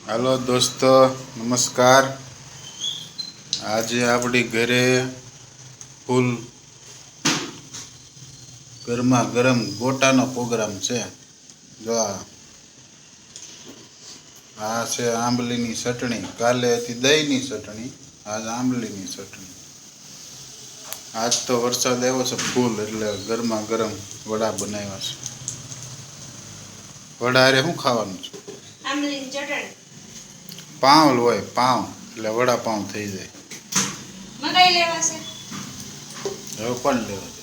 Hello दोस्तों नमस्कार। आज आपड़ी घरे फूल गरमा गरम गोटानो प्रोग्राम छे। जो आ छे आंबलीनी चटणी। काले हती दहीनी चटणी, आज आंबलीनी चटणी। आज तो वरसाद आव्यो छे फूल એટલે गरमा गरम वड़ा बनाव्या छे। वड़ा हारे શું ખાવાનું છે? આંબલીની ચટણી। પાઉં હોય પાઉં એટલે વડા પાઉં થઈ જાય। મગાઈ લેવા છે। હવે કોણ લેવા છે?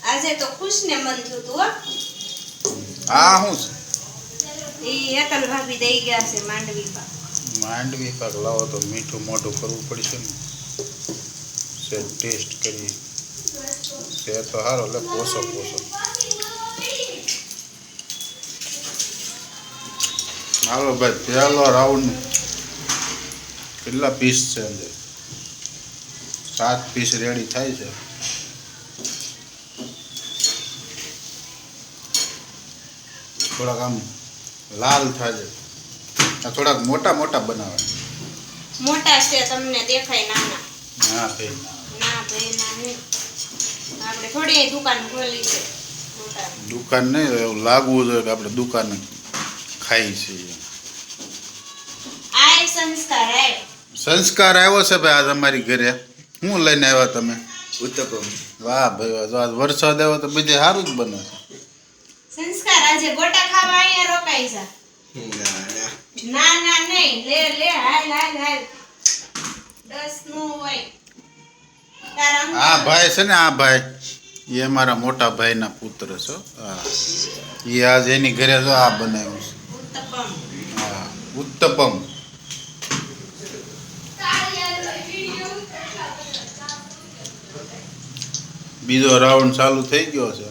આજે તો ખુશને મન થયું તું હો। આ શું છે? ઈ એકલ ભાભી દઈ ગયા છે માંડવી પાક। માંડવી પાક લાવો તો મીઠું મોઢું કરવું પડશે ને। સે ટેસ્ટ કરી તે તો હારો લે પોસો પોસો। હાલો ભાઈ પહેલો રાઉન્ડ કેટલા પીસ છે અંદર? 7 પીસ રેડી થાય છે। થોડાક આમ લાલ થાય છે, થોડાક મોટા મોટા બનાવે। મોટા છે તમને દેખાય નાના? ના ભાઈ ના ભાઈ ના નહીં। આપણે થોડી દુકાન ખોલી છે મોટા। દુકાન નહીં એવું લાગવું જોઈએ કે આપણે દુકાન ખાઈ છીએ। આ સંસ્કાર આય સંસ્કાર આવ્યો છે ભાઈ આજ અમારી ઘરે। શું લઈને આવ્યા તમે? ઉત્તપમ। વાહ ભાઈ વાહ, આજ વરસાદ આવ્યો તો બધે સારું જ બને છે। સંસ્કાર આજે ગોટા ખાવા અહીંયા રોકાઈ જા। ના ના નહીં લે લે હાલ હાલ હાલ 10 નું હોય તારા આ ભાઈ છે ને, આ ભાઈ એ મારા મોટા ભાઈના પુત્ર છે। હા એ આજ એની ઘરે જો આ બનાવ્યું છે। ઉત્તપમ। હા ઉત્તપમ। બીજો રાઉન્ડ ચાલુ થઈ ગયો છે।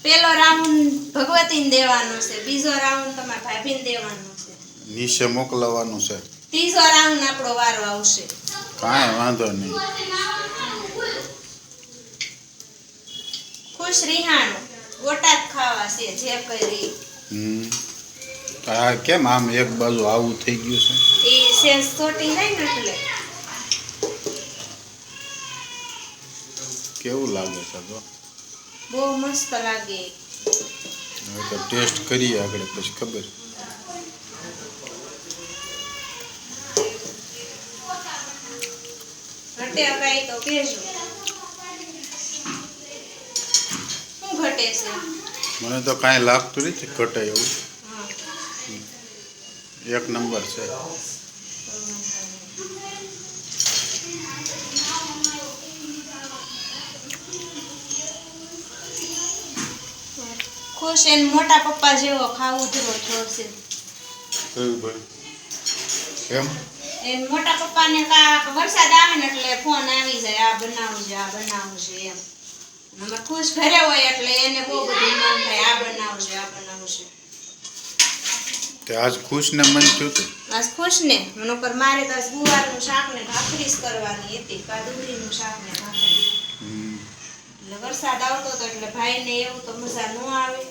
પેલો રાઉન્ડ ભગવતીને દેવાનો છે, બીજો રાઉન્ડ તમારા ભાભીને દેવાનો છે, નીચે મોકલવાનું છે। ત્રીજો રાઉન્ડ આપણો વારો આવશે। કાંઈ વાંધો નહીં। ખુશ રિહાણું ગોટા જ ખાવા છે જે કરી। હા કેમ આમ એક બાજુ આવું થઈ ગયું છે? એ સેન્સ ચોટી જાય ને એટલે કેવું લાગે છે? તો બહુ મસ્ત લાગે। હવે તો ટેસ્ટ કરીએ આગળ પછી ખબર। ઘટે અકાઈ તો કહેજો શું ઘટે છે? મને તો કાંઈ લાગતું નથી ઘટે એવું। હા એક નંબર છે। ખુશ એને મોટા પપ્પા જેવો ખાવું ધરો છોડશે। કેમ? એન મોટા પપ્પાને કાક વરસાદ આવે ને એટલે ફોન આવી જાય આ બનાવવું છે આ બનાવવું છે એમ। અમે ખુશ ઘરે હોય એટલે એને બહુ બધું મન થાય આ બનાવવું છે આ બનાવવું છે। તે આજ ખુશને મન થયું હતું? આજ ખુશ ને મને ઉપર મારે તો આજ ગુવારનું શાક ને ભાખરી જ કરવાની હતી, કાદુરીનું શાક ને ભાખરી। એટલે વરસાદ આવતો હતો એટલે ભાઈને એવું તો મજા ન આવે।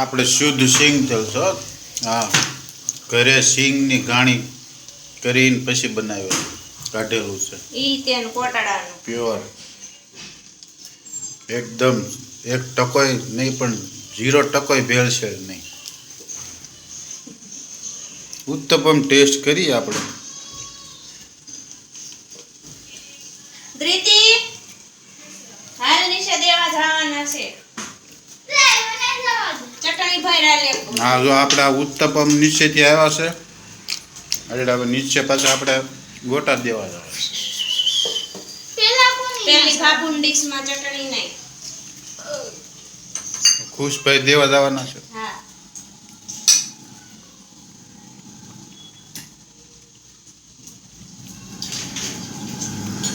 આપણે શુદ્ધ સિંગ તેલ છો। હા ઘરે સિંગની ઘાણી કરીને પછી બનાવ્યું કાઢેલું છે ઈ તેન કોટાડાનું પ્યોર એકદમ 1% નહીં પણ 0% ભેળસેળ નહીં। ઉત્તપમ ટેસ્ટ કરીએ આપણે। ધ્રિતિ હાલ નીચે દેવા જવાના છે ચટણી ભર્યા લે। હા જો આપણે આ ઉત્તપમ નીચેથી આવ્યા છે એટલે હવે નીચે પાછા આપણે ગોટા દેવા જવા છે। પેલી બાબુની ડીશમાં ચટણી નહીં। ખુશભાઈ દેવા જવાના છે। હા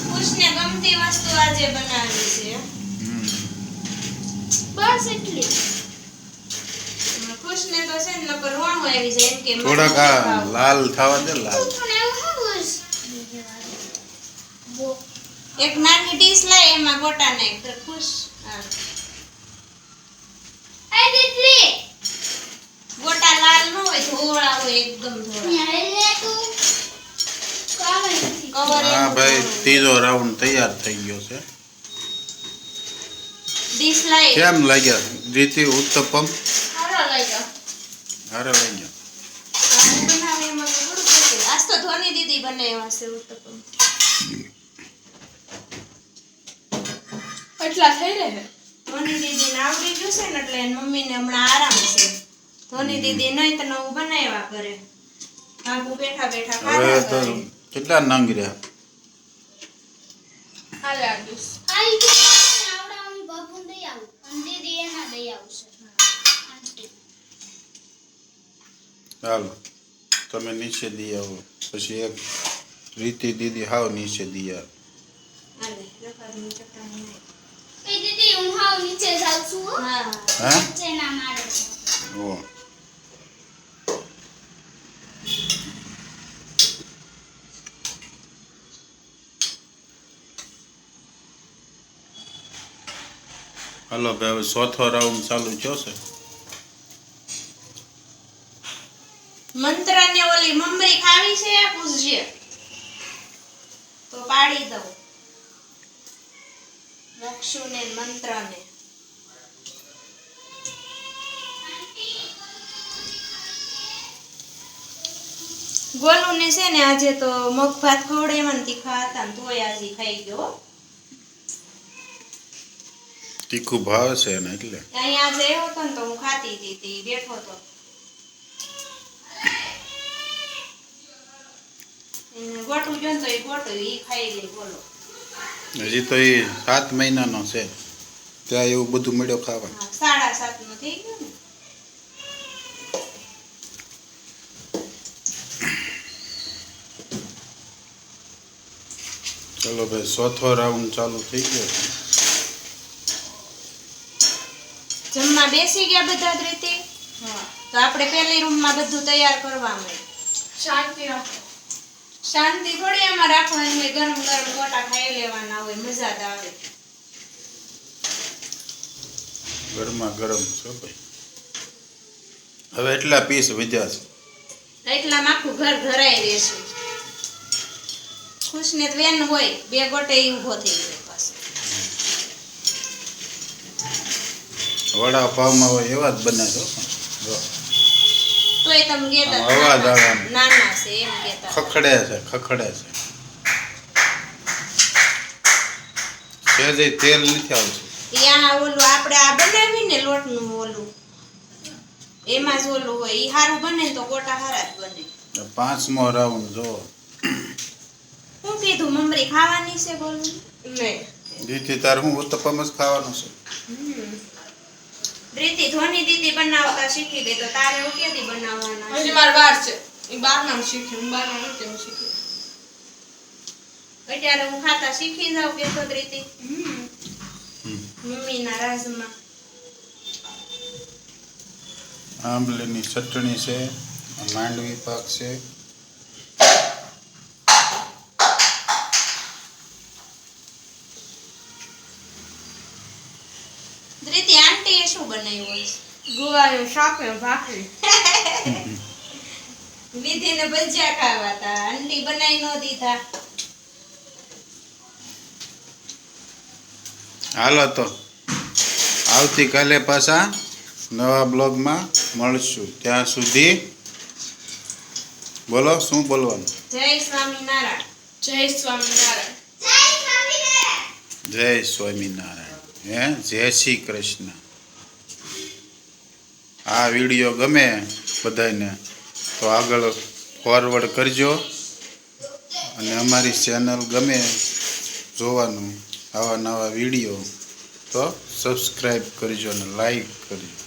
ખુશને ગમતી વસ્તુ આજે બનાવી છે બસ એટલી। ખુશને તો છે ને નકર રોણું આવી જાય એમ કે થોડાક આ લાલ થવા દે લાલ। એક નાની ડીશ લાય એમાં ગોટા નાખ તો ખુશ। ત્રીજો રાઉન્ડ તૈયાર થઈ ગયો છે. ડીશ લાઈ કેમ લાગ્યા રીતિ ઉત્તપમ? સારો લાગ્યો. હારે લાગ્યા. હું બનાવે એમાં તો થોડું થશે. આજ તો ધોની દીદી બનાવ્યા છે ઉત્તપમ. એટલા થઈ રહે. ધોની દીદીને આવડી ગયું છે ને એટલે એની મમ્મીને હમણાં આરામ છે. ધોની દીદી નહીં તો નવું બનાવ્યા કરે. બાબુ બેઠા બેઠા હવે ખાધા તો કરે. કેટલા નંગ રહ્યા? હાલે આડુસ. આવી ગયું આવડાવું બાપુ દઈ આવું અને દીદી એના દઈ આવશે આંટી ચાલો તમે નીચે દી આવો, પછી એક રીતિ દીદી હાવ નીચે દી આવે. હાલે રકાબની ચટણી નાખ. એ દીદી હું હાવ નીચે જાઉં છું હો. હા હા નીચે ના મારે છે. ઓ હાલો ભાઈ, હવે ચોથો રાઉન્ડ ચાલુ થયો છે. મંત્રને ઓલી મમરી ખાવી છે પૂછજે તો પાડી દઉં. મોક્ષુને મંત્રને ગોલુને છે ને આજે તો મગ ભાત ખવડાવ્યા તીખા હતા ને તોય આજે ખાઈ ગયો. તીખું ભાવે છે ને એટલે અહીંયા આજે આવ્યો હતો ને તો હું ખાતી હતી તે બેઠો હતો. એને ગોટું જો તો એ ગોટું એ ખાઈ લે. બોલો હજી તો એ 7 મહિનાનો છે ત્યાં એવું બધું મળ્યો ખાવા. હા, 7.5 નો થઈ ગયો ને. ચલો ભાઈ, ચોથો રાઉન્ડ ચાલુ થઈ ગયો છે. જમવા બેસી ગયા બધા જ રીતે. હા. તો આપણે પહેલી રૂમમાં બધું તૈયાર કરવા માંડ્યું. શાંતિ રાખો. શાંતિ થોડી એમાં રાખવાની હોય. ગરમ ગરમ ગોટા ખાઈ લેવાના હોય, મજા જ આવે. ગરમા ગરમ છે ભાઈ. હવે એટલા પીસ વધ્યા છે. એટલામાં આખું ઘર ભરાઈ રહેશે. ખુશને તો વેન હોય, બે ગોટે ઈ ઊભો થઈ ગયો પાછો. વડા પાવમાં હોય એવા જ બને છે. જો તોય તમે કહેતા આમ અવાજ આવે આમ. નાના છે એમ કહેતા. ખખડે છે, ખખડે છે. સહેજે તેલ નથી આવતું. ત્યાં ઓલું આપણે આ બનાવીને લોટનું ઓલું એમાં જ ઓલું હોય ઈ હારું બને ને તો ગોટા હારા જ બને. 5મો રાઉન્ડ જો. હું કીધું મમરી ખાવાની છે બોલું. નહીં. દીદી તાર હું ઉત્તપમ જ ખાવાનું છે. રીતિ ધોની દીદી બનાવતા શીખી ગઈ તો તારે એવું ક્યાંથી બનાવવાના છે? હજી મારે વાર છે. એ 12માં શીખ્યું. હું 12માં નહોતી હું શીખ્યું. અત્યારે હું ખાતા શીખી જાઉં કે તો રીતિ મમ્મીના રાજમાં. આંબલીની ચટણી છે, માંડવી પાક છે. રીતિ આંટીએ શું બનાવ્યું છે? ગુવારનું શાક ને ભાખરી. વિધિને ભજીયા ખાવા હતા, આંટી બનાવી ન દીધા. હાલો તો આવતીકાલે પાછા નવા બ્લોગમાં મળશું. ત્યાં સુધી બોલો, શું બોલવાનું? જય સ્વામિનારાયણ. જય સ્વામિનારાયણ. જય સ્વામિનારાયણ. જય શ્રી કૃષ્ણ. આ વિડીયો ગમે બધાને તો આગળ ફોરવર્ડ કરજો, અને અમારી ચેનલ ગમે જોવાનું આવા નવા વિડીયો તો સબસ્ક્રાઈબ કરજો અને લાઈક કરજો.